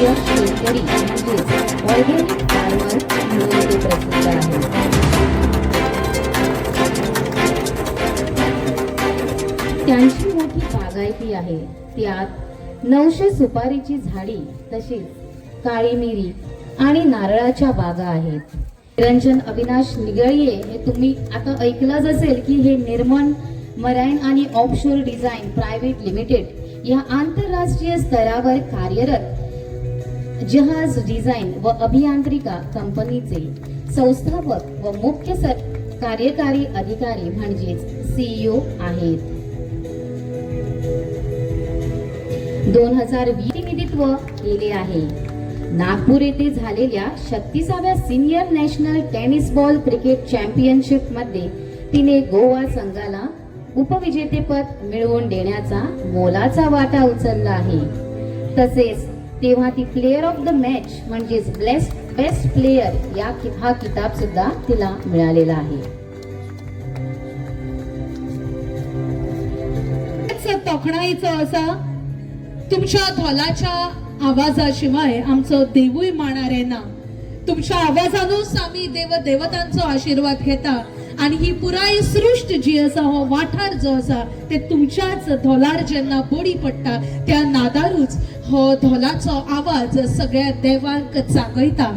राष्ट्रीय शेतकरी म्हणजेच ऑर्गॅनिक फार्मर म्हणून ते प्रसिद्ध आहे. त्यांची मोठी बागायती आहे. त्यात 900 सुपारीची झाडी, तसेच काळी मिरी आणि नारळाच्या बागा आहेत. निरंजन अविनाश निगळीये हे तुम्ही आता ऐकलंच असेल की हे निर्मण मराईन आणि ऑफशोर डिझाईन प्रायव्हेट लिमिटेड या आंतरराष्ट्रीय स्तरावर कार्यरत जहाज डिझाईन व अभियांत्रिका कंपनीचे संस्थापक व मुख्य कार्यकारी अधिकारी म्हणजेच CEO आहेत. 2020 प्रतिनिधित्व केले आहे. नागपूर येथे झालेल्या 36व्या senior national tennis ball cricket championship मध्ये तिने गोवा संघाला उपविजेतेपद मिळवून देण्याचा मोलाचा वाटा उचलला आहे. तसेच तेव्हा ती प्लेयर ऑफ द मॅच म्हणजेच बेस्ट प्लेयर हा किताब सुद्धा तिला मिळालेला आहे. तोखणाईचं असा तुमच्या ढोलाच्या आवाजाशिवाय आमचं देवूय मानारे ना. तुमच्या आवाजानूच आम्ही देवतांचो आशीर्वाद घेता आणि ही पुराय सृष्ट जी असा हो वाठार जो असा ते तुमच्याच ढोलार जेन्ना बडी पडटा त्या नादारूच हो ढोलाचो आवाज सगळ्या देवांक जागयता.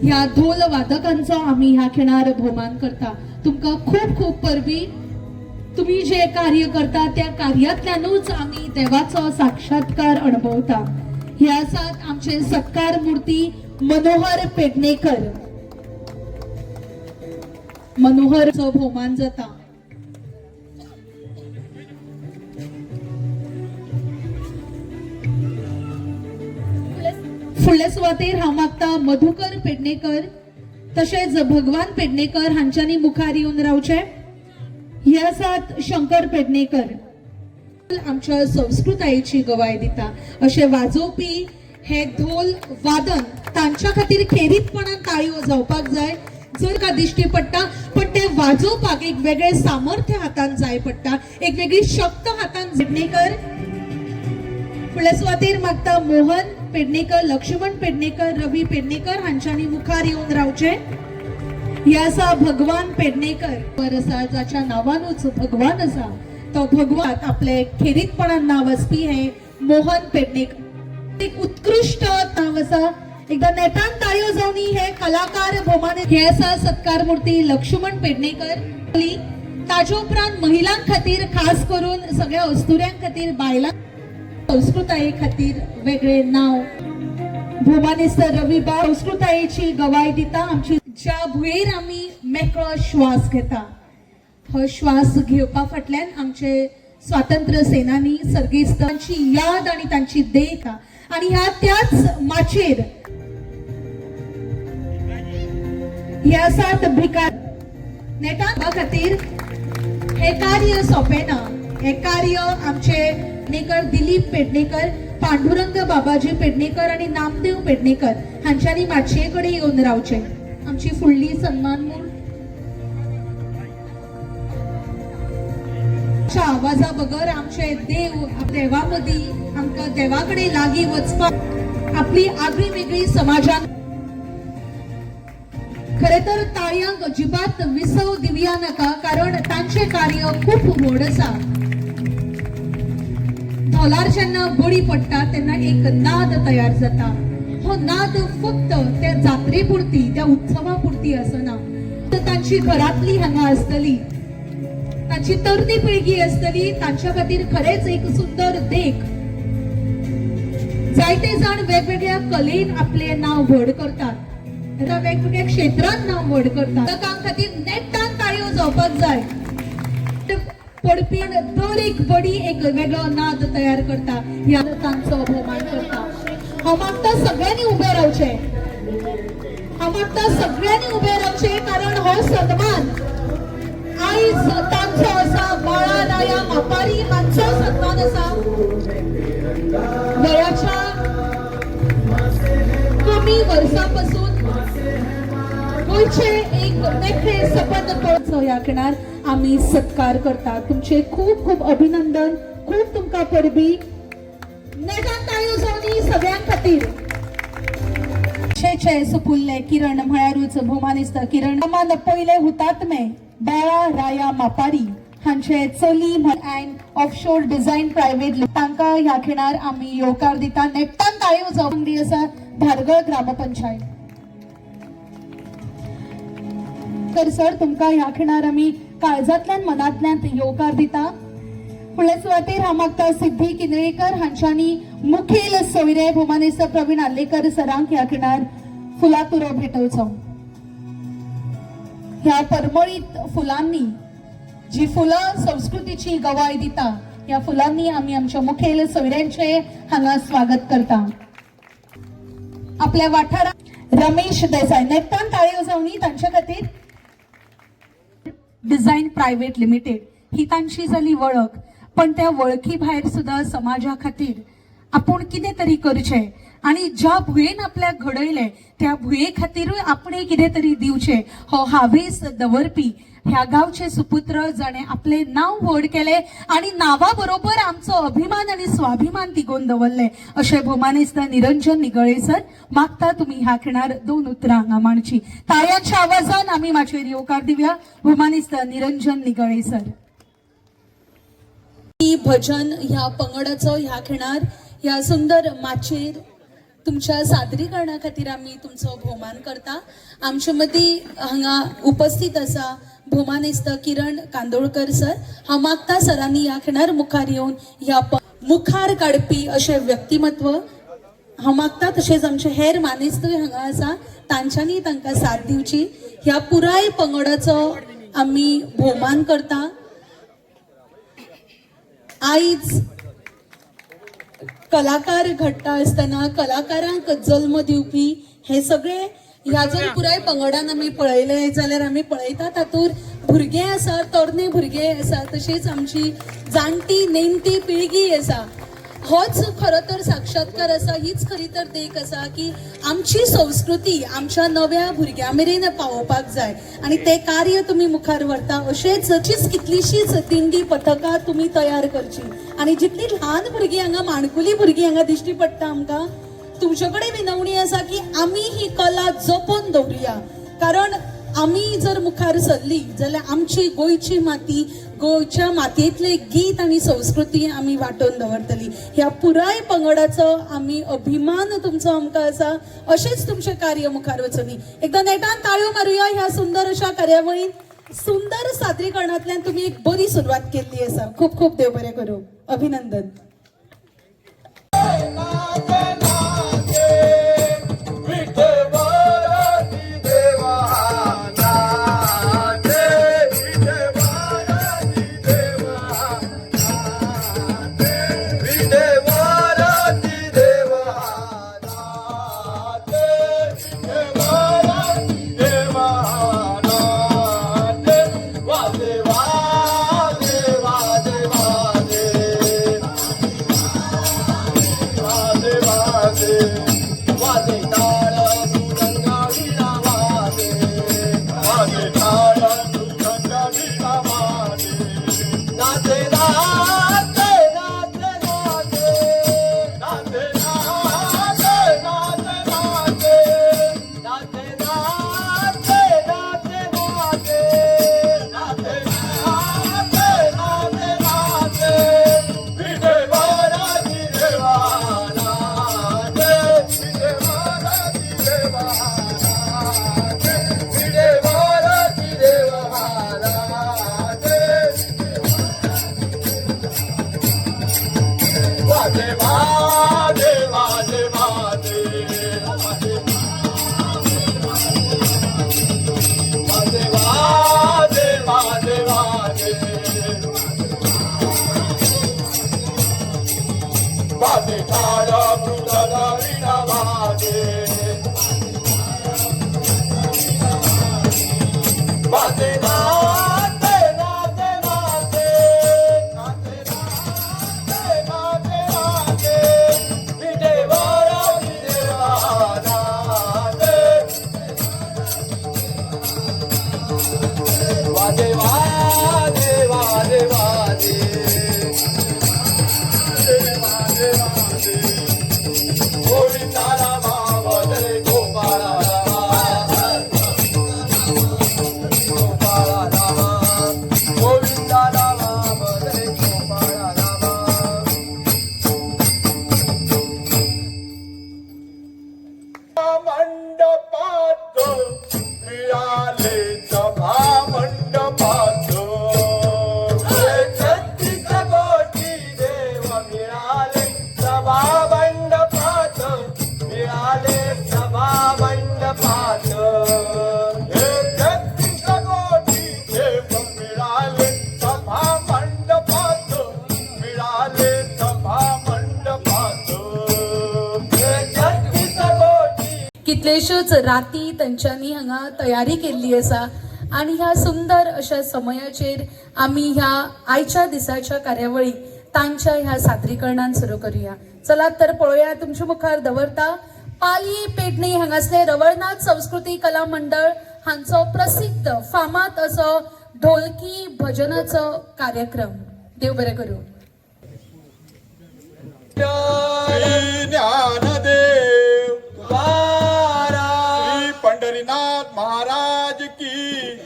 ह्या ढोल वादकांचो आम्ही ह्या खिणार भोवमान करता. तुमकां खूप खूप परबी. तुम्ही जे कार्य करता त्या कार्यातल्यानूच आम्ही देवाचो साक्षात्कार अनुभवता. हे आसात आमचे सत्कार मूर्ती मनोहर पेडणेकर. मनोहरचो भोवमान जाता. फुडल्या सुवातेर हांव मागता मधुकर पेडणेकर तशेंच भगवान पेडणेकर हांच्यांनी मुखार येवन रावचे. हे आसात शंकर पेडणेकर. आमच्या संस्कृतायेची गवाय दिता अशे वाजोवपी हे ढोल वादन तांच्या खातीर खेरीतपणान ताळयो जावपाक जाय. जर का दिश्टी पडटा पण ते वाजोवपाक एक वेगळे सामर्थ्य हातान जाय पडटा, एक वेगळी शक्त हातान. पेडणेकर. फुडल्या सुवातेर मागता मोहन पेडणेकर, लक्ष्मण पेडणेकर, रवी पेडणेकर हांच्यांनी मुखार येवन रावचे. हे आसा भगवान पेडणेकर आसा जाच्या नावानूच भगवान आसा. तो भगवान आपले खेरीतपणान नाव असपी हे मोहन पेडणेकर. एक उत्कृष्ट नाव आसा. एकदा नेटान ताळयो जावनी हे कलाकार भोवमान. हे आसा सत्कार मूर्ती लक्ष्मण पेडणेकर. ताजे उपरांत महिलां खातीर खास करून सगळ्या अस्तुऱ्यां खातीर बायलां संस्कृताये खातीर वेगळे नाव भोवमानेस्तर रविबा संस्कृतायेची गवाय दिता. आमची ज्या भुयेर आम्ही मेकळो श्वास घेता हो श्वास घेवपा फाटल्यान आमचे स्वातंत्र्य सेनानी सर्गेस्त तांची याद आणि तांची देख आणि ह्या त्याच माचेर ह्या आसात भिकार. नेटान खातीर हे कार्य सोंपें ना. हे कार्य आमचे पेडणेकर, दिलीप पेडणेकर, पांडुरंग बाबाजी पेडणेकर आणि नामदेव पेडणेकर हांच्यांनी माचये कडेन येवन रावचे. आमची फुडली सन्मान मूळ आवाजा बगर आमचे देवा मदीं आमकां देवा कडेन लागीं वचपाक आपली आगळी वेगळी समाजान. खरे तर ताळयांक अजिबात विसव दिवया नाका कारण तांचे कार्य खूप व्हड आसा. ढोलार जेन्ना बडी पडटा तेन्ना एक नाद तयार जाता. हो नाद फक्त त्या जात्रे पुरती त्या उत्सवा पुरती असना. तांची घरातली हांगा असतली, तांची तरणी पिळगी असतली, तांच्या खातीर खरेच एक सुंदर देख. जायते जाण वेगवेगळ्या कलेन आपले नाव व्हड करतात, वेगवेगळ्या क्षेत्रात नाव व्हड करतात. ताका खातीर नेटान ताळयो जावपाक जाय. पडपी दर एक बडी एक वेगळो नाद तयार करता. ह्या तांचो भोवमान करता. हांव मागता सगळ्यांनी उबे रावचे. हांव मागता सगळ्यांनी उबे रावचे कारण हो सन्मान आयज तांचो आसा. बाळा नाया मापारी हांचो सन्मान आसा. वयाच्या कमी वर्सांपासून गोंयचे एक मेकळे सपन करचो ह्या खिणार आम्ही सत्कार करता. तुमचे खूप खूप अभिनंदन. खूप तुमकां परबी. नेटान ताळयो जावनी सगळ्यां खातीर. गोयचे सुपुल्ले किरण म्हळ्यारूच भोमानिस्त किरण मान पयले हुतात्मे बाळा राया मापारी हांचे चली अँड ऑफशोर डिझाईन प्रायव्हेट तांकां ह्या खिणार आमी येवकार दिता. नेटान ताळयो जावंक आसा धारगळ ग्रामपंचायत. तर सर तुमकां ह्या खिणार आमी काळजांतल्यान मनांतल्यान येवकार दिता. फुडल्या सुवातेर हांव मागता सिद्धी किनळेकर हांच्यांनी मुखेल सोयरे भोमानेस्त प्रवीण आल्लेकर सरांक ह्या खिणार फुलातुरो भेटोवचो. ह्या परमळीत फुलांनी जी फुलां संस्कृतीची गवाय दिता ह्या फुलांनी आमी आमच्या मुखेल सोयऱ्यांचे हांगा स्वागत करता. आपल्या वाठारात रमेश देसाय नेटान ताळयो जावनी तांचे खातीर. डिझाईन प्रायव्हेट लिमिटेड ही तांची जाली वळख, पण त्या वळखी भायर सुद्धा समाजा खातीर आपण कितें तरी करचें आणि ज्या भुयेन आपल्याक घडयले त्या भुये खातीरूय आपणे कितें तरी दिवचें हो हावेस दवरपी ह्या गांवचे सुपुत्र जाणे आपले नांव व्हड केले आणि नांवा बरोबर आमचो अभिमान आणि स्वाभिमान तिगोवन दवरले अशें भोमानेस्त निरंजन निगळे सर. मागता तुमी ह्या खिणार 2 उतरां हांगा मांडची. ताळयांच्या आवाजान आमी माचयेर येवकार दिवया भोमानेस्त निरंजन निगळे सर. भजन ह्या पंगडाचो ह्या खिणार ह्या सुंदर माचयेर तुमच्या सादरीकरणा खातीर आमी तुमचो भोवमान करता. आमचे मदीं हांगा उपस्थित आसा भोमानेस्त किरण कांदोळकर सर. हांव मागता सरांनी ह्या खिणार मुखार येवन ह्या मुखार काडपी अशें व्यक्तिमत्व हांव मागता. तशेंच आमचे हेर मानेस्तूय हांगा आसा तांच्यांनी तांकां साथ दिवची. ह्या पुराय पंगडाचो आमी भोवमान करता. आयज कलाकार घडटा आसतना कलाकारांक जल्म दिवपी हे सगळे ह्या जर पुराय पंगडान आमी पळयले जाल्यार आमी पळयता तातूंत भुरगे आसा, तरणे भुरगे आसा, तशीच आमची जाणटी नेणटी पिळगी आसा. होच खरो तर साक्षात्कार आसा, हीच खरी तर देख आसा की आमची संस्कृती आमच्या नव्या भुरग्यां मेरेन पावोवपाक जाय आणि ते कार्य तुम्ही मुखार व्हरता. अशेंच कितलीशीच दिंडी पथकां तुम्ही तयार करची आणि जितली ल्हान भुरगीं हांगा माणकुली भुरगीं हांगा दिश्टी पडटा आमकां तुमचे कडेन विनवणी आसा की आमी ही कला जपून दवरुया. कारण आमी जर मुखार सरली जाल्यार आमची गोंयची माती गोंयच्या मातयेंतले गीत आणि संस्कृती आमी वांटून दवरतली. ह्या पुराय पंगडाचो आमी अभिमान तुमचो आमकां आसा. अशेंच तुमचें कार्य मुखार वचुनी. एकदा नेटान ताळयो मारुया ह्या सुंदर अशा कार्यावळीन. सुंदर सादरीकरणांतल्यान तुमी एक बरी सुरवात केल्ली आसा. खूब खूब देव बरें करूं. अभिनंदन. कितलेश्योच राती तेंच्यांनी हांगा तयारी केल्ली आसा आणि ह्या सुंदर अशा समयाचेर आमी ह्या आयच्या दिसाच्या कार्यावळीक तांच्या ह्या सादरीकरणान सुरू करूया. चला तर पळोवया. तुमच्या मुखार दवरता पालये पेडणे हांगासले रवळनाथ संस्कृती कला मंडळ हांचो प्रसिद्ध फामाद असो ढोलकी भजनाचो कार्यक्रम. देव बरें करूं. श्री ज्ञानदेव श्री पंढरीनाथ महाराज की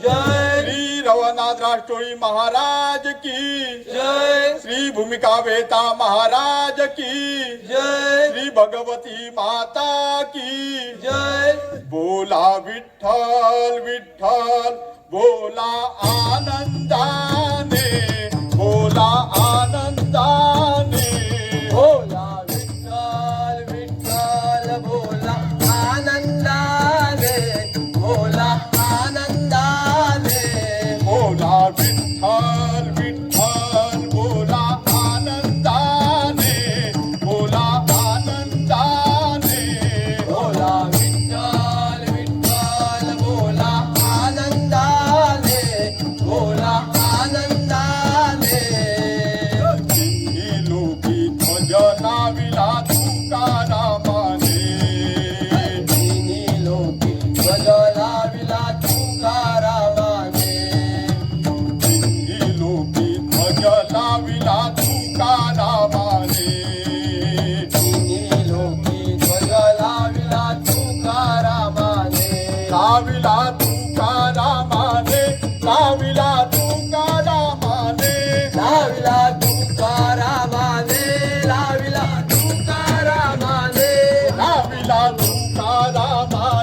जय. श्री रवनाथ राष्ट्रोळी महाराज की जय. श्री भूमिका वेता महाराज की जय. श्री भगवती माता की जय. बोला विठ्ठल विठ्ठल बोला आनंदाने, बोला आनंदाने. बोला विठ्ठल विठ्ठल बोला आनंदाने, बोला आनंदाने. बोला विठ्ठल विठ्ठल बोला आनंदाने, बोला आनंदाने. बोला विठ्ठल विठ्ठल बोला आनंदाने, बोला आनंदाने. ही लोकी ध्वज लाविला तुकारामाने, तिन्ही लोकी ध्वज लाविला तुकारामाने. तिन्ही लोकी ध्वज लाविला तुकारामाने. तिन्ही लोकी ध्वज लाविला तुकारामाने. लाविला तुकारामाने, लाविला तुकारामाने. लाविला तुकारामाने, लाविला तुकारामाने. लाविला तुकारामाने,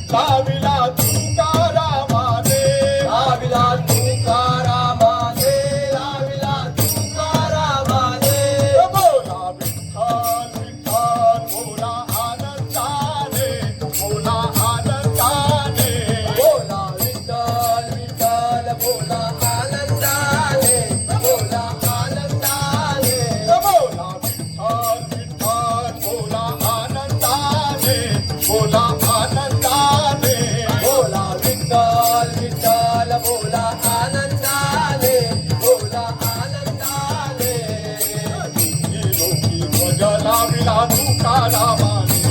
लाविला तुकारामाने. लाविला तुकारामाने, लाविला तुकारामाने. बोला विठ्ठल विठ्ठल बोला आनंदाने, बोला आनंदाने. बोला विठ्ठल विठ्ठल बोला आनंदाने, बोला आनंदाने. बोला विठ्ठल विठ्ठल बोला आनंदाने, बोला आनंदाने. बोला विठ्ठल विठ्ठल बोला आनंदाने, बोला आनंदाने. तिन्ही लोकी ध्वज लाविला तुकारामाने,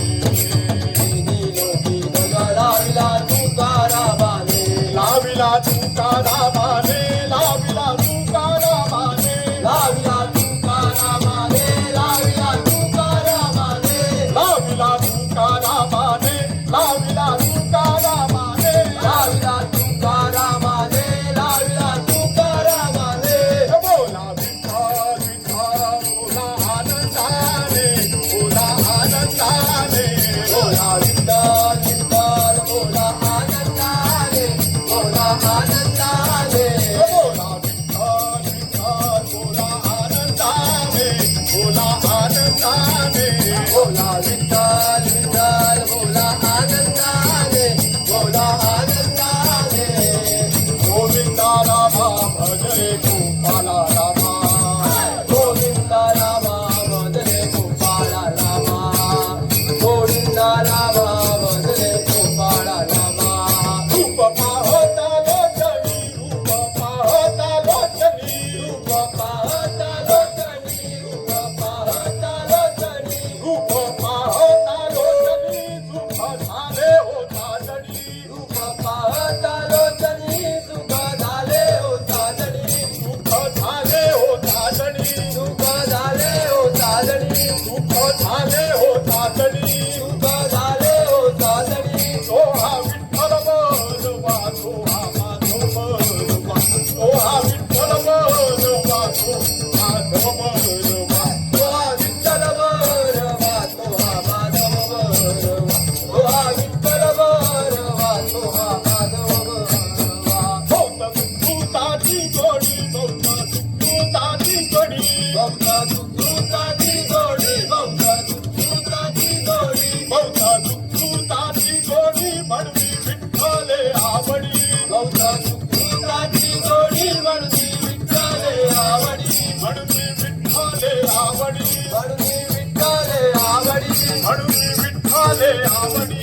तिन्ही लोकी ध्वज लाविला तुकारामाने. लाविला तुकारामाने, लाविला तुकारामाने. लाविला तुकारामाने, लाविला तुकारामाने. लाविला तुकारामाने, लाविला तुकारामाने. लाविला तुकारामाने, लाविला तुकारामाने. बोला विठ्ठल विठ्ठल बोला आनंदाने, बोला आनंदाने. बोला विठ्ठल विठ्ठल बोला आनंदाने, बोला आनंदाने. बोला विठ्ठल विठ्ठल बोला आनंदाने, बोला आनंदाने. बोला विठ्ठल विठ्ठल बोला आनंदाने, बोला आनंदाने. गोविंदा रामा भज रे गोपाला रामा, गोविंदा रामा भज रे गोपाला रामा. गोविंदा रामा भज रे गोपाला रामा. रूप पाहता लोचनी, रूप पाहता लोचनी. रूप पाहता लोचनी, रूप पाहता लोचनी. रूप पाहता लोचनी सुख झाले हो साजणी. रूप पाहता लोचनी सुख झाले हो साजणी. सुख झाले हो साजणी. सुख झाले हो साजणी. सुख झाले हो साजणी. सुख झाले हो साजणी. सोहा विठ्ठल बलवा, सोहा माधव बलवा. सोहा विठ्ठल बलवा, सोहा माधव बलवा. सोहा विठ्ठल बलवा, सोहा माधव बलवा. सोहा विठ्ठल बलवा, सोहा माधव बलवा. भक्त सुखरूताची जोडी, भक्त सुखरूताची जोडी. भक्त सुखरूताची जोडी, भक्त सुखरूताची जोडी. भक्त सुखरूताची जोडी म्हणवी विठ्ठले आवडी. भक्त सुखरूताची जोडी म्हणवी विठ्ठले आवडी. म्हणवी विठ्ठले आवडी. म्हणवी विठ्ठले आवडी. म्हणवी विठ्ठले विठ्ठले आवडी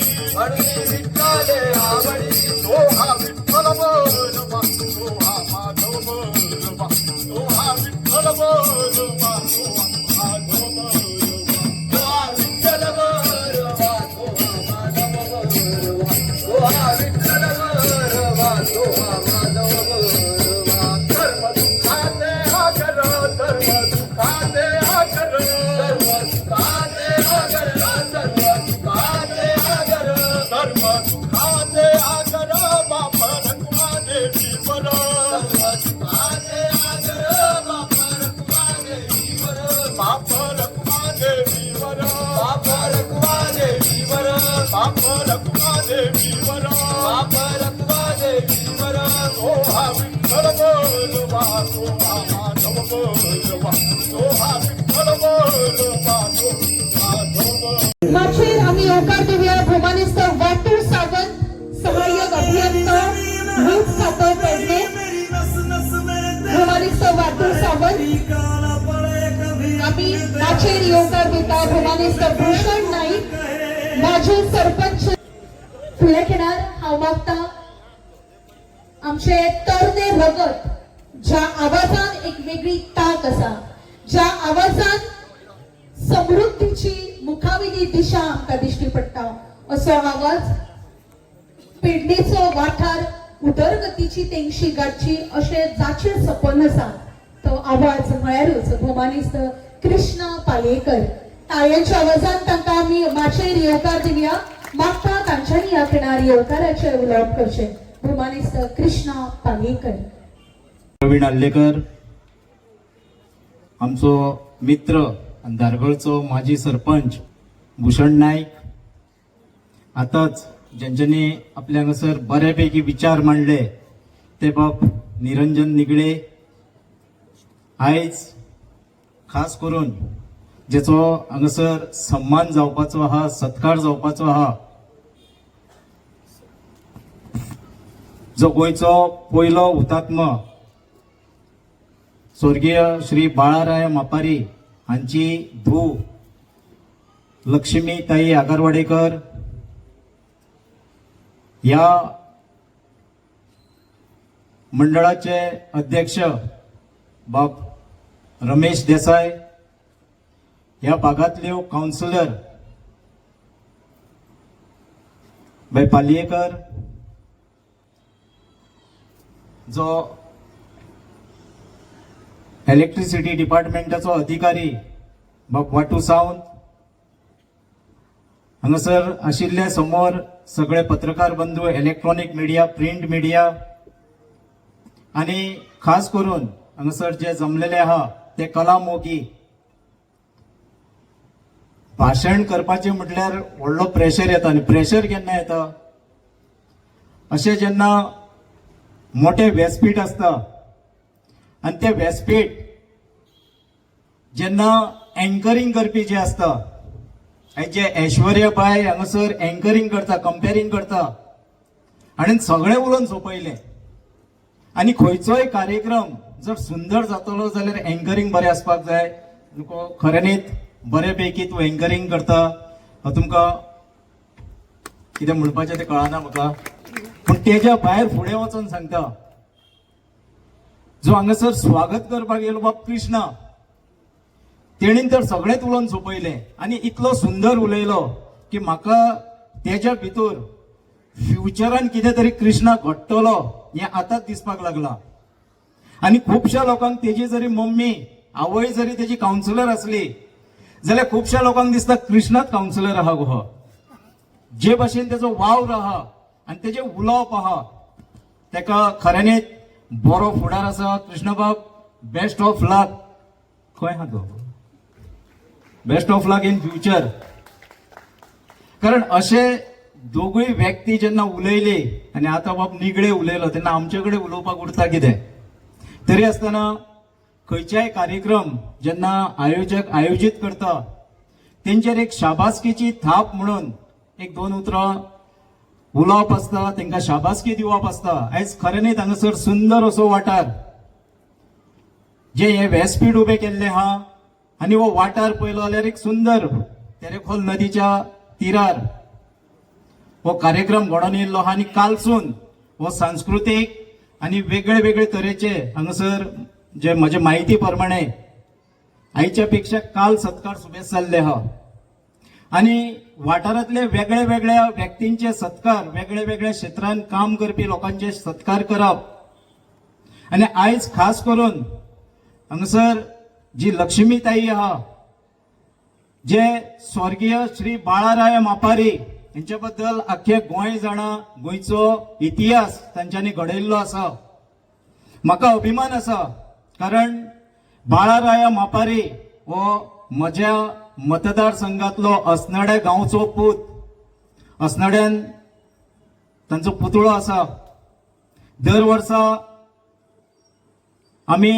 विठ्ठले आवडी तो हा विठ्ठल बोलवा तो हा माधव बोलवा तो हा विठ्ठल बोलवा तो हा माधव बोलवा तो हा विठ्ठल बोलवा तो हा माधव बोलवा तो हा विठ्ठल बोलवा तो हा माधव बोलवा धर्म दुःखाचे आगर धर्म दुःखाचे आगर धर्म सुखाचे आगर धर्म सुखाचे आगर धर्म सुखाचे आगर बाप रखवा देवी वर धर्म सुखाचे आगर बाप रखवा देवी वर बाप रखवा देवी वर बाप रखवा देवी वर बाप रखवा देवी वर बाप रखवा देवी वर तो हा विठ्ठल बोलवा तो हा माधव बोलवा तो हा विठ्ठल बोलवा तो माधव बोलवा मागचे आम्ही ओंकार देऊया भोमानिस्त वाटूर सावंत सहाय्यक अभियंता वीज खातं पेडणे भोमानिस्त वाटूर सावंत आम्ही नाचेर ओंकार देता भोमानिस्त भूषण नाईक माजी सरपंच फुले घेणार हाव मागता आमचे तरणे भगत ज्या आवाजान एक वेगळी ताक असा ज्या आवाजान समृद्धीची मुखावेली दिशा आमकां दिश्टी पडटा असो आवाज पेडणेचो वाठार उदरगतीची तेंगशी गाठची अशें जाचें सपन आसा तो आवाज म्हळ्यारूच भोमानिस्त कृष्णा पालयेकर ताळयांच्या आवाजान तांकां आमी माचेर येवकार दिवया मागता तांच्यांनी ह्या खिणार येवकाराचे उलोवप करचें भोमानिस्त कृष्णा पालयेकर प्रवीण आल्लेकर आमचो मित्र आणि धारगळचो माजी सरपंच भूषण नाईक आताच ज्यांच्यानी आपल्या हांगासर बऱ्यापैकी विचार मांडले ते बाब निरंजन निगडे आयज खास करून जेचो हांगासर सन्मान जावपाचो आहा सत्कार जावपाचो आहा जो गोंयचो पयलो हुतात्मा स्वर्गीय श्री बाळाराय मापारी हांची धूव लक्ष्मीताई आगारवाडेकर ह्या मंडळाचे अध्यक्ष बाब रमेश देसाय ह्या भागातल्यो काउन्सिलर बाय पालयेकर जो इलेक्ट्रिसिटी डिपार्टमेंटाचो अधिकारी बाब वाटू सावंत हांगासर आशिल्ले समोर सगळे पत्रकार बंधू इलेक्ट्रॉनिक मिडिया प्रिंट मिडिया आणि खास करून हांगासर जे जमलेले आहा ते कला मोगी भाषण करपाचें म्हटल्यार व्हडलो प्रेशर येता आनी प्रेशर केन्ना येता अशें जेन्ना मोठे व्यासपीठ आसता आणि ते व्यासपीठ जेन्ना एंकरिंग करपी जे असता जे ऐश्वर्या बाय हांगासर एंकरिंग करता कंपेरिंग करता आणि सगळे उलोवन सोंपयले आणि खंयचोय कार्यक्रम जर सुंदर जातलो जाल्यार एंकरिंग बरें आसपाक जाय खऱ्यांनीच बऱ्यापैकी तूं एंकरिंग करता तुमकां कितें म्हणपाचें तें कळना म्हाका पूण तेज्या भायर फुडें वचून सांगता जो हांगासर स्वागत करपाक येयलो बाब कृष्णा तेणीन तर सगळेंच उलोवन सोंपयलें आनी इतलो सुंदर उलयलो की म्हाका तेज्या भितर फ्युचरान कितें तरी कृष्णा घडटलो हें आतांच दिसपाक लागलां आनी खुबश्या लोकांक तेजी जरी मम्मी आवय जरी तेजी काउन्सिलर आसली जाल्यार खुबश्या लोकांक दिसता कृष्णाच काउन्सिलर आहा गो हो जे भाशेन तेजो वावर आहा आनी तेजें उलोवप आहा तेका खऱ्यांनीच बरो फुडार आसा कृष्ण बाब बेस्ट ऑफ लक खंय आहा go best of luck in future कारण अशे दोगूय व्यक्ती जेन्ना उलयले आनी आतां बाब निगडे उलयलो तेन्ना आमचे कडेन उलोवपाक उरता कितें तरी आसतना खंयच्याय कार्यक्रम जेन्ना आयोजक आयोजीत करता तेंचेर एक शाबासकेची थाप म्हणून एक दोन उतरां उलोवप आसता तांकां शाबासकी दिवप आसता आयज खऱ्यांनीच हांगासर सुंदर असो वाठार जे हे व्यासपीठ उबे केल्ले आहा आनी हो वाठार पळयलो जाल्यार एक सुंदर तेरेखोल नदीच्या तिरार हो कार्यक्रम घडोवन येयल्लो आहा आनी कालसून हो सांस्कृतीक आनी वेगळे वेगळे तरेचे हांगासर जे म्हजे माहिती प्रमाणे आयच्या पेक्षा काल सत्कार सुबेज जाल्ले आहा आनी वाठारांतले वेगळे वेगळ्या व्यक्तींचे सत्कार वेगळे वेगळ्या क्षेत्रांत काम करपी लोकांचे सत्कार करप आनी आयज खास करून हांगासर जी लक्ष्मीताई आहा जे स्वर्गीय श्री बाळाराय मापारी यांच्या बद्दल अख्खे गोंय जाणा गोंयचो इतिहास तांच्यांनी घडयल्लो आसा म्हाका अभिमान आसा कारण बाळाराया मापारी हो म्हज्या मतदारसंघातलो अस्नाडे गांवचो पूत अस्नाड्यान तांचो पुतळो आसा दर वर्सा आमी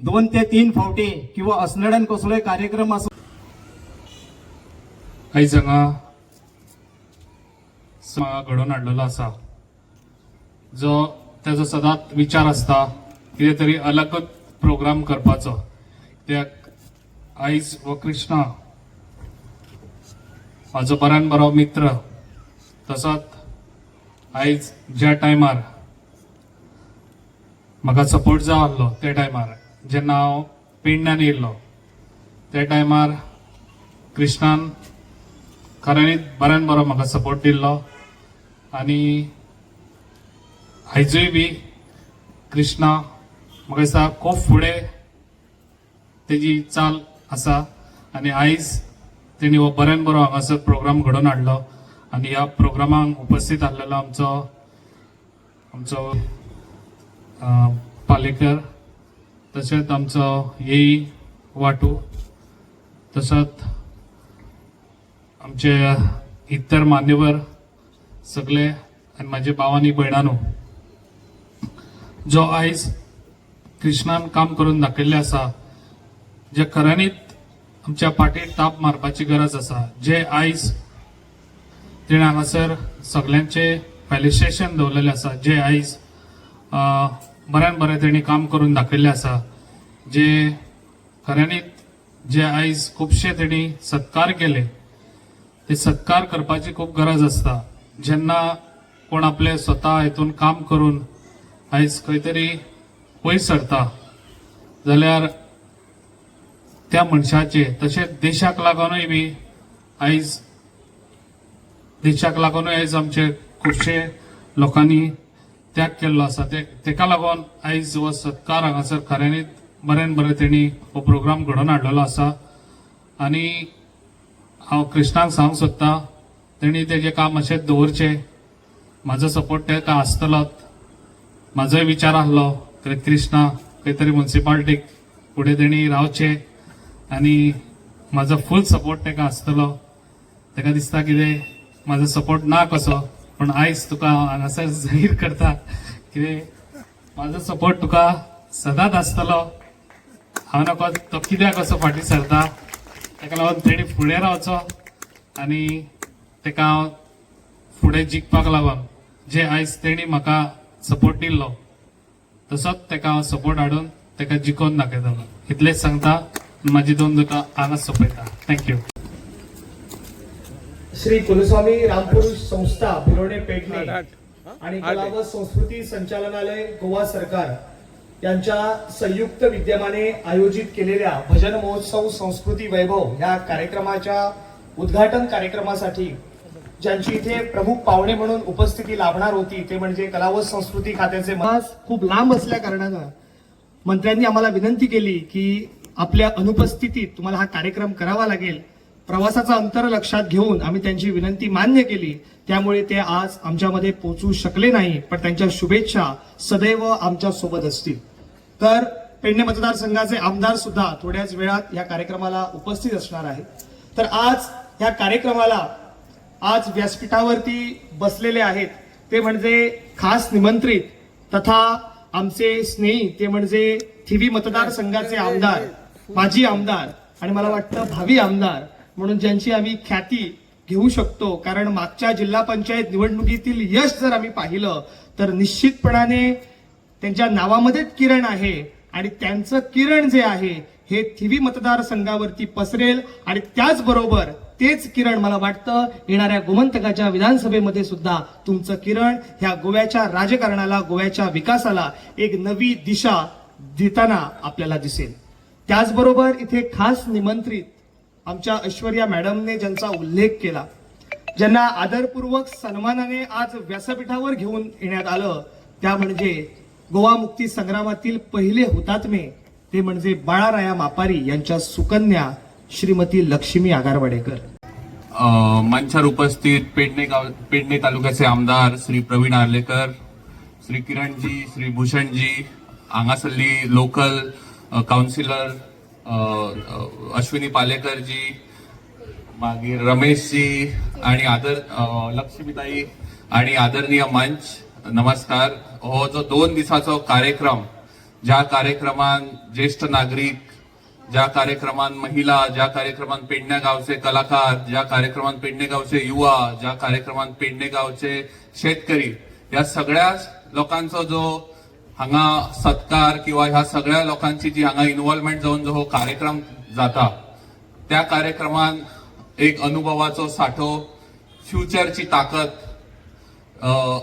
2 ते 3 फावटी किंवा अस्नाड्यान कसलोय कार्यक्रम आसा आयज हांगा घडोवन हाडलेलो आसा जो तेजो सदांच विचार आसता कितें तरी अलगच प्रोग्राम करपाचो कित्याक आयज हो कृष्णा म्हाजो बऱ्यान बरो मित्र तसोच आयज ज्या टायमार म्हाका सपोर्ट जाय आसलो त्या टायमार जेन्ना हांव पेडण्यान येयल्लो त्या टायमार कृष्णान खऱ्यांनीच बऱ्यान बरो म्हाका सपोर्ट दिल्लो आनी आयजूय बी कृष्णा म्हाका दिसता खूब फुडें तेजी चाल आसा आनी आयज तेणी हो बऱ्यान बरो हांगासर प्रोग्राम घडोवन हाडलो आनी ह्या प्रोग्रामाक उपस्थित आसलेलो आमचो पालेकर तशेंच आमचो येई वाटू तसोच आमचे इतर मान्यवर सगळे आनी म्हाजे भावांनी भयणांनो जो आयज कृष्णान काम करून दाखयल्लें आसा जे खऱ्यांनीच आमच्या पाठीर ताप मारपाची गरज आसा जे आयज तेणें हांगासर सगळ्यांचे फेलिस्टेशन दवरलेलें आसा जे आयज बऱ्यान बरें तेणी काम करून दाखयल्लें आसा जे खऱ्यांनीच जे आयज खुबशे तेणी सत्कार केले ते सत्कार करपाची खूब गरज आसता जेन्ना कोण आपले स्वता हितून काम करून आयज खंय तरी वयर सरता जाल्यार त्या मनशाचे तशेंच देशाक लागूनय बी आयज देशाक लागूनय आयज आमचे खुबशे लोकांनी त्याग केल्लो आसा तेका लागून आयज हो सत्कार हांगासर खऱ्यांनीच बऱ्यान बरें तेणी हो प्रोग्राम घडोवन हाडलेलो आसा आनी हांव कृष्णाक सांगूंक सोदतां तेणी तेजें काम अशेंच दवरचें म्हाजो सपोर्ट तेका आसतलोच म्हाजोय विचार आसलो कृष्णा खंय तरी म्युनिसिपालिटीक फुडें तेणी रावचें आनी म्हाजो फूल सपोर्ट तेका आसतलो तेका दिसता कितें म्हाजो सपोर्ट ना कसो पण आयज तुका हांगासर जाहीर करता कितें म्हाजो सपोर्ट तुका सदांच आसतलो हांव नको तो कित्याक असो फाटीं सरता तेका लागून तेणी फुडें रावचो आनी तेका हांव फुडें जिखपाक लागून जे आयज तेणी म्हाका सपोर्ट दिल्लो तसोच तेका हांव सपोर्ट हाडून तेका जिखोवन दाखयतलो इतलेंच सांगता म्हाजी 2 दुकां हांगाच सोंपयता थँक्यू श्री कुलस्वामी रामपुरुष संस्था बिरोडे पेडणे आणि कला व संस्कृती संचालनालय गोवा सरकार यांच्या संयुक्त विद्यमाने आयोजित केलेल्या भजन महोत्सव संस्कृती वैभव या कार्यक्रमाच्या उद्घाटन कार्यक्रमासाठी ज्यांची इथे प्रमुख पाहुणे म्हणून उपस्थिती लाभणार होती ते म्हणजे कला व संस्कृती खात्याचे खूप लांब असल्या कारणानं मंत्र्यांनी आम्हाला विनंती केली की आपल्या अनुपस्थितीत तुम्हाला हा कार्यक्रम करावा लागेल प्रवासाचं अंतर लक्षात घेऊन आम्ही त्यांची विनंती मान्य केली त्यामुळे ते आज आमच्यामध्ये पोहोचू शकले नाही पण त्यांच्या शुभेच्छा सदैव आमच्या सोबत असतील तर पेडणे मतदारसंघाचे आमदार सुद्धा थोड्याच वेळात या कार्यक्रमाला उपस्थित असणार आहेत तर आज या कार्यक्रमाला आज व्यासपीठावरती बसलेले आहेत ते म्हणजे खास निमंत्रित तथा आमचे स्नेही ते म्हणजे थिवी मतदारसंघाचे आमदार माजी आमदार आणि मला वाटतं भावी आमदार म्हणून ज्यांची आम्ही ख्याती घेऊ शकतो कारण मागच्या जिल्हा पंचायत निवडणुकीतील यश जर आम्ही पाहिलं तर निश्चितपणाने त्यांच्या नावामध्येच किरण आहे आणि त्यांचं किरण जे आहे हे थिवी मतदारसंघावरती पसरेल आणि त्याचबरोबर तेच किरण मला वाटतं येणाऱ्या गोमंतकाच्या विधानसभेमध्ये सुद्धा तुमचं किरण ह्या गोव्याच्या राजकारणाला, गोव्याच्या विकासाला एक नवी दिशा देताना आपल्याला दिसेल. त्याचबरोबर इथे खास निमंत्रित आमच्या ऐश्वर्या मॅडमने ज्यांचा उल्लेख केला, ज्यांना आदरपूर्वक सन्मानाने आज व्यासपीठावर घेऊन येण्यात आलं, त्या म्हणजे गोवा मुक्ती संग्रामातील पहिले हुतात्मे, ते म्हणजे बाळाराया मापारी यांच्या सुकन्या श्रीमती लक्ष्मी आगारवाडेकर. मंचार उपस्थित पेडणे तालुक्याचे आमदार श्री प्रवीण आर्लेकर, श्री किरणजी, श्री भूषणजी, हांगासरली लोकल काउन्सिलर अश्विनी पालेकरजी, मागीर रमेशजी आणि लक्ष्मीताई आणि आदरणीय मंच, नमस्कार. हो जो 2 दिसाचो कार्यक्रम, ज्या कार्यक्रमान ज्येष्ठ नागरिक, ज्या कार्यक्रमान महिला, ज्या कार्यक्रमान पेडणे गावचे कलाकार, ज्या कार्यक्रमान पेडणे गावचे युवा, ज्या कार्यक्रमान पेडणे गावचे शेतकरी, या सगळ्या लोकांचो जो हांगा सत्कार किंवा ह्या सगळ्या लोकांची जी हांगा इन्व्हॉल्वमेंट जाऊन जो हो कार्यक्रम जाता, त्या कार्यक्रमान एक अनुभवाचो साठो, फ्युचरची ताकद,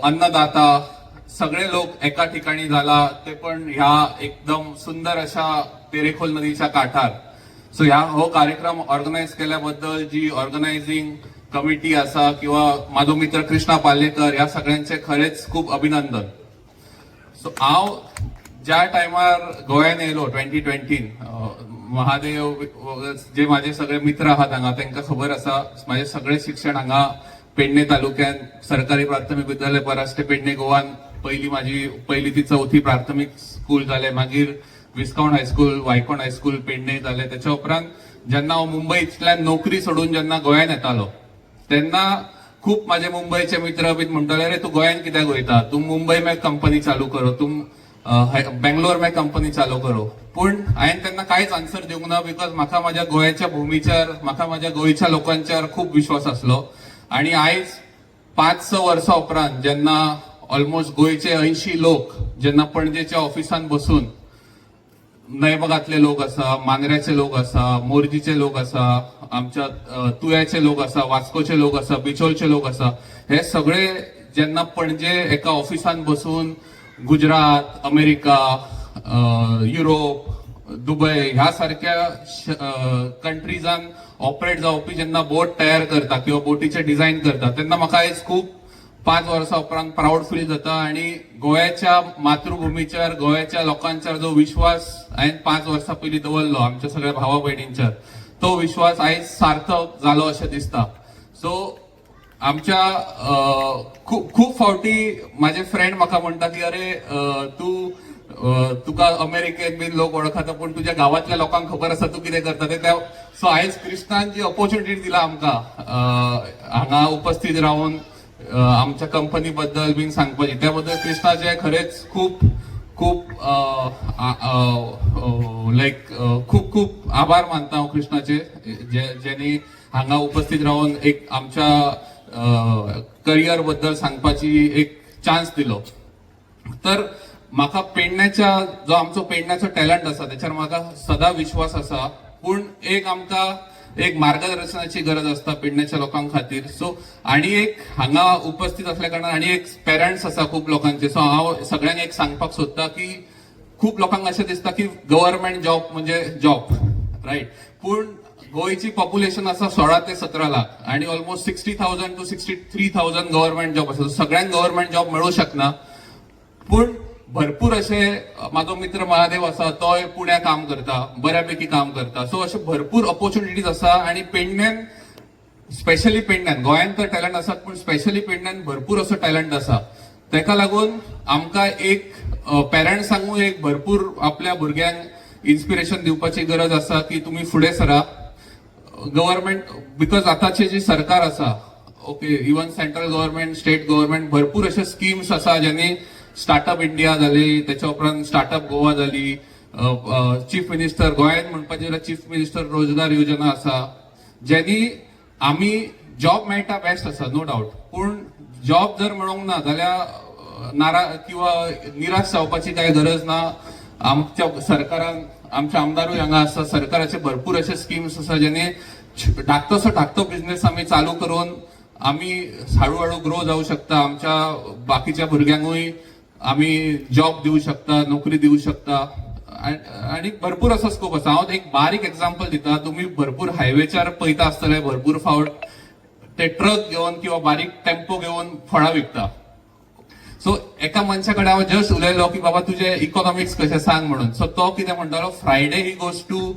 अन्नदाता, सगळे लोक एका ठिकाणी झाला, ते पण ह्या एकदम सुंदर अशा तेरेखोल नदीच्या काठार. सो ह्या हो कार्यक्रम ऑर्गनायज केल्याबद्दल जी ऑर्गनायझिंग कमिटी असा किंवा माझो मित्र कृष्णा पालेकर, या सगळ्यांचे खरेच खूप अभिनंदन. सो हांव ज्या टायमार गोंयान येयलो 2020, महादेव जे माझे सगळे मित्र आहात हांगा तांकां खबर आसा, माझे सगळे शिक्षण हांगा पेडणे तालुक्यात सरकारी प्राथमिक विद्यालय परास्ते पेडणे गोवान माझी पहिली ती 4थी प्राथमिक स्कूल जाले, मागीर विस्काउंट हायस्कूल, वायकोण हायस्कूल पेडणे जाले. त्याच्या उपरांत जेन्ना हांव मुंबईतल्यान नोकरी सोडून जेन्ना गोंयान येतालो, तेन्ना खूप माझे मुंबईचे मित्र बीन म्हणटाले, रे तू गोंयान कित्याक वयता, तू मुंबई में कंपनी चालू करो, तू बेंगलोर में कंपनी चालू करो. पण हांवें तेन्ना कांयच आन्सर दिवंक ना, बिकॉज म्हाका माझ्या गोंयच्या भुमीचेर, म्हाका माझ्या गोंयच्या लोकांचेर खूप विश्वास आसलो. आणि आयज 5-6 वर्सां उपरांत जेन्ना ऑलमोस्ट गोंयचे 80 लोक जेन्ना पणजेच्या ऑफिसान बसून नयबगातले लोक आसा, मांद्र्याचे लोक आसा, मोरजीचे लोक आसा, आमच्या तुयाचे लोक आसा, वास्कोचे लोक आसा, बिचोलचे लोक आसा, हे सगळे जेन्ना पणजे एका ऑफिसान बसून गुजरात, अमेरिका, युरोप, दुबय ह्या सारख्या कंट्रीजान ऑपरेट जावपी जेन्ना बोट तयार करता किंवा बोटीचे डिझाईन करता, तेन्ना म्हाका आयज खूप 5 वर्सां उपरांत प्राऊड फील जाता. आणि गोव्याच्या मातृभूमीचेर, गोव्याच्या लोकांचेर जो विश्वास हांवें 5 वर्सां पयलीं दवरलो आमच्या सगळ्या भावा भयणींचेर, तो विश्वास आयज सार्थक जालो अशें दिसता. सो आमच्या खूप फावटी माझे फ्रेंड म्हाका म्हणटा की अरे तुका अमेरिकेत बीन लोक वळखता, पण तुझ्या गावातल्या लोकांक खबर आसा तू कितें करता ते. सो आयज क्रिस्तान जी ऑपॉर्च्युनिटी दिला आमकां हांगा उपस्थित राहून आमच्या कंपनी बद्दल बीन सांगपाची, त्याबद्दल कृष्णाचे खरेच खूप खूप खूप आभार मानता हांव कृष्णाचे, ज्यांनी हांगा उपस्थित राहून एक आमच्या करियर बद्दल सांगपाची एक चान्स दिलो. तर म्हाका पेडण्याच्या जो आमचो पेडण्याचो टॅलंट आसा त्याच्यार म्हाका सदां विश्वास आसा, पूण आमकां एक मार्गदर्शनाची गरज असता पेडण्याच्या लोकांक खातीर. सो आणि एक हांगा उपस्थित असल्या कारणान आणि एक पेरंट्स आसा खूप लोकांचे. सो हांव सगळ्यांक एक सांगपाक सोदता की खूप लोकांक अशें दिसता की गव्हर्नमेंट जॉब म्हणजे जॉब, रायट, पण गोंयची पॉप्युलेशन आसा 16 ते 17 लाख आणि ऑलमोस्ट 60,000 to 63,000 गव्हर्नमेंट जॉब आसा. सगळ्यांक गव्हर्नमेंट जॉब मेळूं शकना, पण भरपूर असे माझो मित्र महादेव असा, तोय पुण्या काम करता, बऱ्यापैकी काम करता. सो अशे भरपूर ऑपॉर्च्युनिटीज आसा. आणि पेडण्यान, स्पेशली पेडण्यान, गोंयान तर टॅलंट आसात पण स्पेशली पेडण्यान भरपूर असो टॅलंट आसा. तेका लागून आमकां एक पेरंट्सांकूय एक भरपूर आपल्या भुरग्यांक इन्स्पिरेशन दिवपाची गरज आसा की तुम्ही फुडें सरा. गव्हर्नमेंट, बिकॉज आतांचे जी सरकार आसा, okay, even central government, state government, भरपूर अशे स्कीम्स आसा ज्यांनी स्टार्टअप इंडिया जाली, त्याच्या उपरांत स्टार्टअप गोवा जाली, चीफ मिनिस्टर गोंयान म्हणपाचे चीफ मिनिस्टर रोजगार योजना आसा, ज्यांनी आमी जॉब मेळटा बेस्ट आसा, नो डाऊट. पण जॉब जर मेळोंक ना जाल्यार नाराज किंवा निराश जावपाची काय गरज ना. आमच्या सरकारान, आमच्या आमदारूय हांगा आसा, सरकाराचे भरपूर अशे स्कीम्स आसा ज्यांनी धाकटो बिझनेस आम्ही चालू करून आम्ही हळूहळू ग्रो जाऊ शकता. आमच्या बाकीच्या भुरग्यांकूय आम्ही जॉब दिवू शकता, नोकरी दिवू शकता आणि भरपूर असो स्कोप आसा. हांव एक बारीक एग्जांपल दिता. तुम्ही भरपूर हायवेच्यार पळयता आसतले भरपूर फावट ते ट्रक घेवन किंवा बारीक टेम्पो घेवन फळां विकता. सो एका मनशा कडेन हांव जस्ट उलयलो की बाबा तुझे इकॉनॉमिक्स कशें सांग म्हणून. सो तो कितें म्हणटालो, Friday he goes to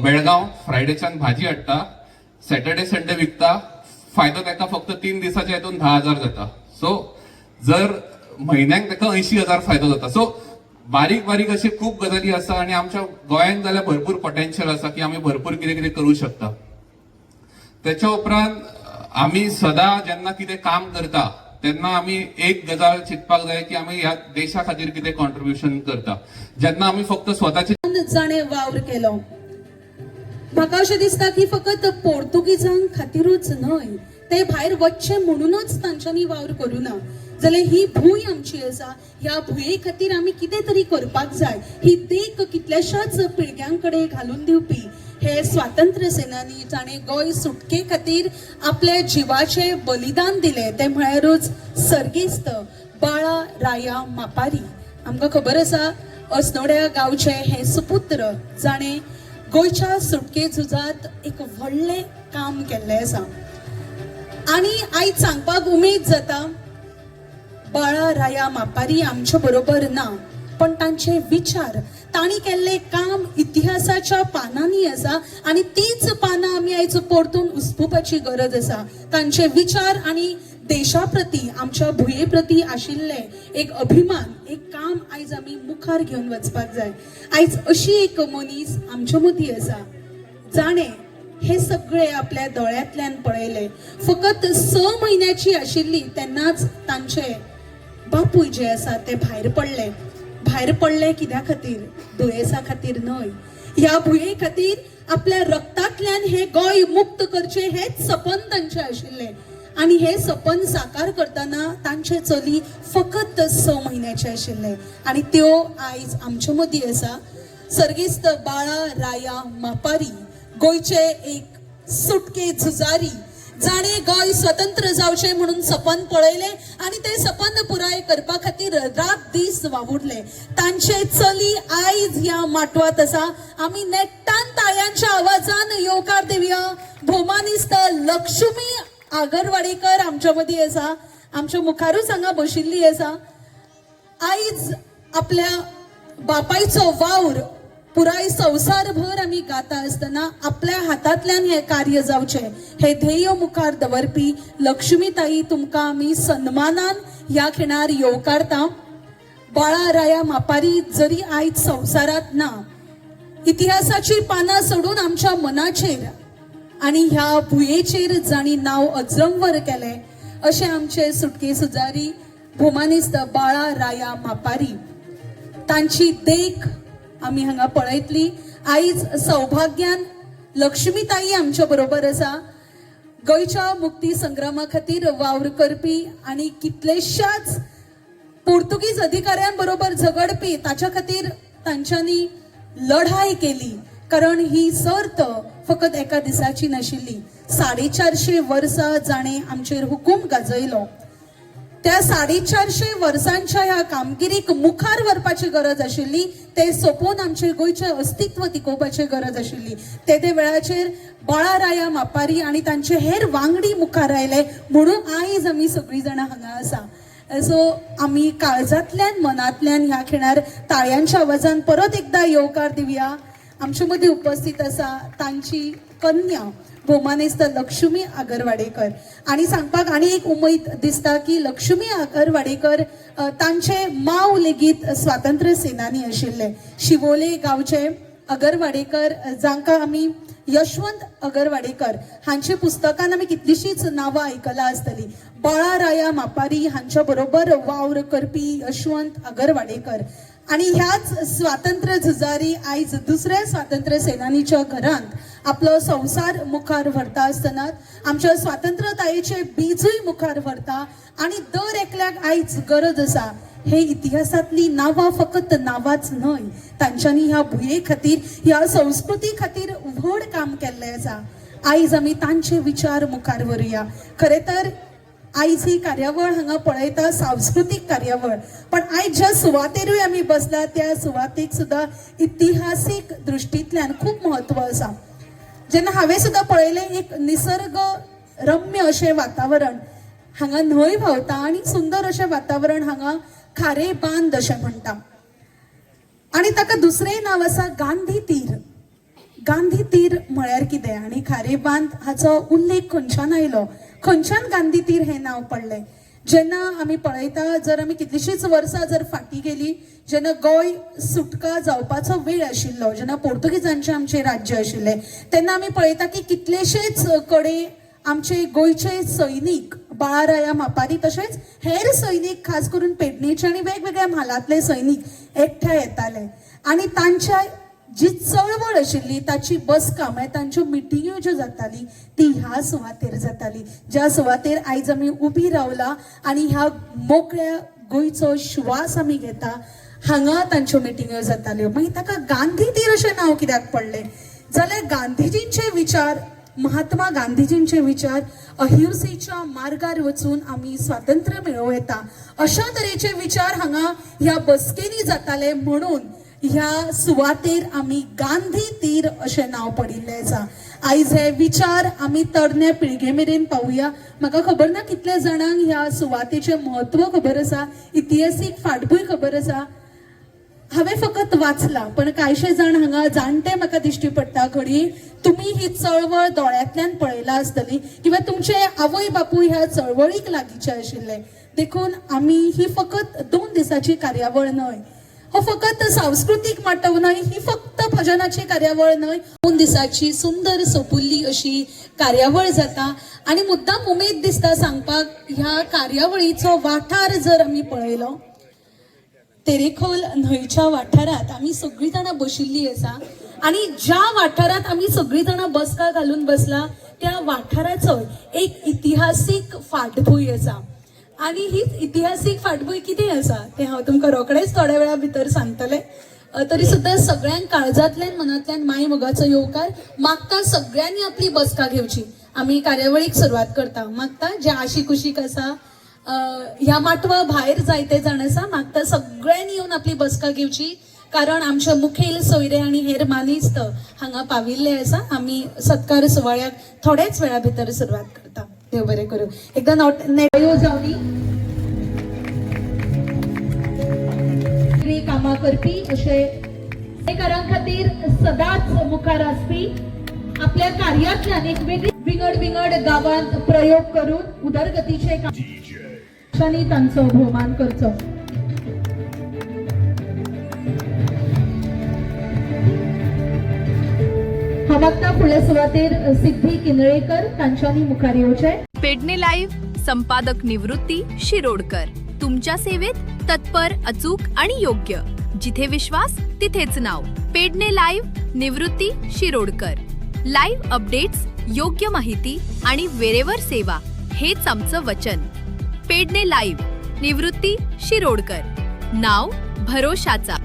Belgaum, फ्रायडेच्यान भाजी हाडटा, सॅटर्डे संडे विकता, फायदो ताका फक्त 3 दिसाच्या हितून 10,000 जाता. सो जर म्हयन्याक ताका 80,000 फायदो जाता. सो बारीक बारीक अशी खूप गजाली आसा आणि आमच्या गोंयांत जाल्यार भरपूर पोटेन्शियल आसा की आमी भरपूर कितें कितें करूं शकता. त्याच्या उपरांत आमी सदां जेन्ना कितें काम करता तेन्ना आमी एक गजाल चिंतपाक जाय की आमी ह्या देशा खातीर कितें कॉन्ट्रिब्युशन करता. जेन्ना आमी फक्त स्वताची जाणे वावर केलो. म्हाका अशें दिसता की फकत पोर्तुगीजां खातीरूच न्हय, ते भायर वचचे म्हणूनच तांच्यांनी वावर करूं ना. जाल्यार ही भूंय आमची आसा, ह्या भुंये खातीर आमी कितें तरी करपाक जाय. ही देख कितल्याशाच पिळग्यांकडे घालून दिवपी हे स्वातंत्र्य सेनानी जाणे गोंय सुटके खातीर आपल्या जिवाचे बलिदान दिले. ते म्हळ्यारूच सर्गेस्त बाळा राया मापारी. आमकां खबर आसा अस्नोड्या गांवचे हे सुपुत्र जाणे गोंयच्या सुटके झुजात एक व्हडले काम केल्ले आसा. आणि आयज सांगपाक उमेद जाता बाळा राया मापारी आमच्या बरोबर ना, पण तांचे विचार, तांणी केल्ले काम इतिहासाच्या पानांनी आसा आणि तीच पानां आमी आयज परतून उसपुपाची गरज आसा. तांचे विचार आणि देशा प्रती, आमच्या भुये प्रती आशिल्ले एक अभिमान, एक काम आयज आमी मुखार घेवन वचपाक जाय. आयज अशी एक मनीस आमच्या मदीं आसा जाणे हे सगळे आपल्या दोळ्यांतल्यान पळयले. फकत 6 म्हयन्याची आशिल्ली तेन्नाच तांचे बापूय जे आसा ते भायर पडले कित्या खातीर? दुयेसा खातीर न्हय, ह्या भुये खातीर आपल्या रक्तांतल्यान हे गोंय मुक्त करचे हेच सपन तांचे आशिल्ले. आणि हे सपन साकार करताना तांचे चली फकत 6 म्हयन्याचे आशिल्ले आणि त्यो आयज आमच्या मदीं आसा. सर्गेस्त बाळा राया मापारी, गोंयचे एक सुटके झुजारी जाणे गोंय स्वतंत्र जावचे म्हणून सपन पळयले आणि ते सपन पुराय करपा खातीर रात दीस वावुरले. तांचे चली आयज ह्या माटवात आसा. आमी नेट्टान ताळयांच्या आवाजान येवकार दिवया. भौमानिस्त लक्ष्मी आगरवाडेकर आमच्या मदीं आसा, आमच्या मुखारूच हांगा बशिल्ली आसा. आयज आपल्या बापायचो वावर पुराय संवसारभर आमी गाता आसतना आपल्या हातांतल्यान हे कार्य जावचे हे ध्येय मुखार दवरपी लक्ष्मीताई तुमकां आमी सन्मानान ह्या खिणार येवकारता. बाळा राया मापारी जरी आयज संवसारात ना, इतिहासाची पानां सोडून आमच्या मनाचेर आणि ह्या भुयेचेर जाणी नाव अजरंवर केले अशे आमचे सुटके सुजारी भौमानिस्त बाळा राया मापारी. तांची देख आमी हांगा पळयतली. आयज सौभाग्यान लक्ष्मीताई आमच्या बरोबर आसा. गोंयच्या मुक्ती संग्रामा खातीर वावर करपी आणि कितलेशाच पोर्तुगीज अधिकाऱ्यां बरोबर झगडपी, ताच्या खातीर तांच्यांनी लढाई केली. कारण ही सर्त फकत एका दिसाची नाशिल्ली. 450 वर्सां जाणे आमचेर हुकूम गाजयलो. त्या 450 वर्सांच्या ह्या कामगिरीक मुखार व्हरपाची गरज आशिल्ली. ते सोपोवन आमचे गोंयचे अस्तित्व तिकोवपाची गरज आशिल्ली. ते वेळाचेर बाळा राया मापारी आणि तांचे हेर वांगडी मुखार आयले म्हणून आयज आमी सगळीं जाणां हांगा आसा. सो आमी काळजांतल्यान मनांतल्यान ह्या खिणार ताळयांच्या आवाजान परत एकदा येवकार दिवया. आमचे मदीं उपस्थित आसा तांची कन्या भौमानिस्त लक्ष्मी आगरवाडेकर. आणि सांगपाक आणि एक उमेद दिसता की लक्ष्मी आगरवाडेकर तांचे माव लेगीत स्वातंत्र्य सेनानी आशिल्ले. शिवोले गांवचे अगरवाडेकर, जांकां आमी यशवंत अगरवाडेकर हांचे पुस्तकान आमी कितलीशीच नांवां आयकलां आसतलीं. बाळा राया मापारी हांच्या बरोबर वावर करपी यशवंत अगरवाडेकर. आणि ह्याच स्वातंत्र्य झुजारी आयज दुसऱ्या स्वातंत्र्य सेनानीच्या घरांत आपलो संसार मुखार व्हरता आसतना आमच्या स्वातंत्र्यतायेचे बीजूय मुखार व्हरता. आणि दर एकल्याक आयज गरज आसा हे इतिहासातली नांवां फकत नांवांच न्हय, तांच्यांनी ह्या भुये खातीर ह्या संस्कृती खातीर व्हड काम केल्लें आसा. आयज आमी तांचे विचार मुखार व्हरुया. खरे तर आयज ही कार्यावळ हांगा पळयता सांस्कृतीक कार्यावळ, पण आयज ज्या सुवातेरूय आमी बसला त्या सुवातेक सुद्धा इतिहासीक दृश्टींतल्यान खूप म्हत्व आसा. जेन्ना हांवें सुद्धा पळयलें एक निसर्ग रम्य अशें वातावरण, हांगा न्हंय व्हांवता आनी सुंदर अशें वातावरण हांगा खारे बांद अशें म्हणटा. आनी ताका दुसरें नांव आसा गांधी तीर. गांधी तीर म्हळ्यार कितें आनी खारे बांद हाचो उल्लेख खंयच्यान आयलो, खंयच्यान गांधी तीर हें नांव पडलें. जेन्ना आमी पळयता, जर आमी कितलींशींच वर्सां जर फाटीं गेलीं, जेन्ना गोंय सुटका जावपाचो वेळ आशिल्लो, जेन्ना पोर्तुगीजांचें आमचें राज्य आशिल्लें, तेन्ना आमी पळयता की कितलेशेच कडे आमचे गोंयचे सैनीक, बाळाराया मापारी तशेंच हेर सैनीक, खास करून पेडणेचे आनी वेगवेगळ्या म्हालांतले सैनीक एकठांय येताले आनी तांच्या जी चळवळ आशिल्ली ताची बसका म्हळ्यार तांच्यो मिटिंग्यो ज्यो जाताली ती ह्या सुवातेर जाताली, ज्या सुवातेर आयज आमी उबी रावला आनी ह्या मोकळ्या गोंयचो श्वास आमी घेता, हांगा तांच्यो मिटिंग्यो जाताल्यो. मागीर ताका गांधी तीर अशें नांव कित्याक पडलें जाल्यार गांधीजींचे विचार, महात्मा गांधीजींचे विचार, अहिंसेच्या मार्गार वचून आमी स्वातंत्र्य मेळोव येता अशा तरेचे विचार हांगा ह्या बसकेनी जाताले, म्हणून ह्या सुवातेर आमी गांधी तीर अशें नांव पडिल्लें आसा. आयज हे विचार आमी तरण्या पिळगे मेरेन पावुया. म्हाका खबर ना कितले जाणांक ह्या सुवातेचें म्हत्व खबर आसा, इतिहासीक फाटभूंय खबर आसा. हांवें फकत वाचलां, पण कांयशे जाण हांगा जाणटे म्हाका दिश्टी पडटा घडये तुमी ही चळवळ दोळ्यांतल्यान पळयला आसतली किंवा तुमचे आवय बापूय ह्या चळवळीक लागींचे आशिल्ले. देखून आमी ही फकत 2 दिसाची कार्यावळ न्हय, हो फकत सांस्कृतीक माटव न्हय, ही फक्त भजनाची कार्यावळ न्हय, 2 दिसाची सुंदर सोपुल्ली अशी कार्यावळ जाता. आनी मुद्दाम उमेद दिसता सांगपाक, ह्या कार्यावळीचो वाठार जर आमी पळयलो, तेरेखोल न्हंयच्या वाठारात आमी सगळीं जाणां बशिल्लीं आसा आनी ज्या वाठारात आमी सगळीं जाणां बसका घालून बसला त्या वाठाराचो एक इतिहासीक फाटभूंय आसा. आनी ही इतिहासीक फाटभूंय कितें आसा तें हांव तुमकां रोखडेंच थोड्या वेळा भितर सांगतलें. तरी सुद्दां सगळ्यांक काळजांतल्यान मनांतल्यान माय मोगाचो येवकार. मागता सगळ्यांनी आपली बसका घेवची. आमी कार्यावळीक सुरवात करता. मागता जे आशी कुशीक आसा, ह्या माटवा भायर जायते जाण आसा, मागता सगळ्यांनी येवन आपली बसका घेवची, कारण आमचे मुखेल सोयरे आनी हेर मानिस्त हांगा पाविल्ले आसा. आमी सत्कार सुवाळ्याक थोड्याच वेळा भितर सुरवात करता. देव बरें करूं. एकदा नेटयो जावनी कामां करपी अशे कारां खातीर सदांच मुखार आसपी, आपल्या कार्यातल्यान एक वेगळी विंगड गावांत प्रयोग करून उदरगतीचे कामांनी तांचो भोवमान करचो. हांव मागता फुडल्या सुवातेर सिद्धी किनळेकर तांच्यांनी मुखार येवचे. पेडणे लाईव्ह संपादक निवृत्ती शिरोडकर, तुमच्या सेवेत तत्पर, अचूक आणि योग्य. जिथे विश्वास तिथेच नाव. पेडणे लाईव्ह निवृत्ती शिरोडकर. लाईव्ह अपडेट्स, योग्य माहिती आणि वेरेवर सेवा हेच आमचं वचन. पेडणे लाईव्ह निवृत्ती शिरोडकर, नाव भरोशाचा.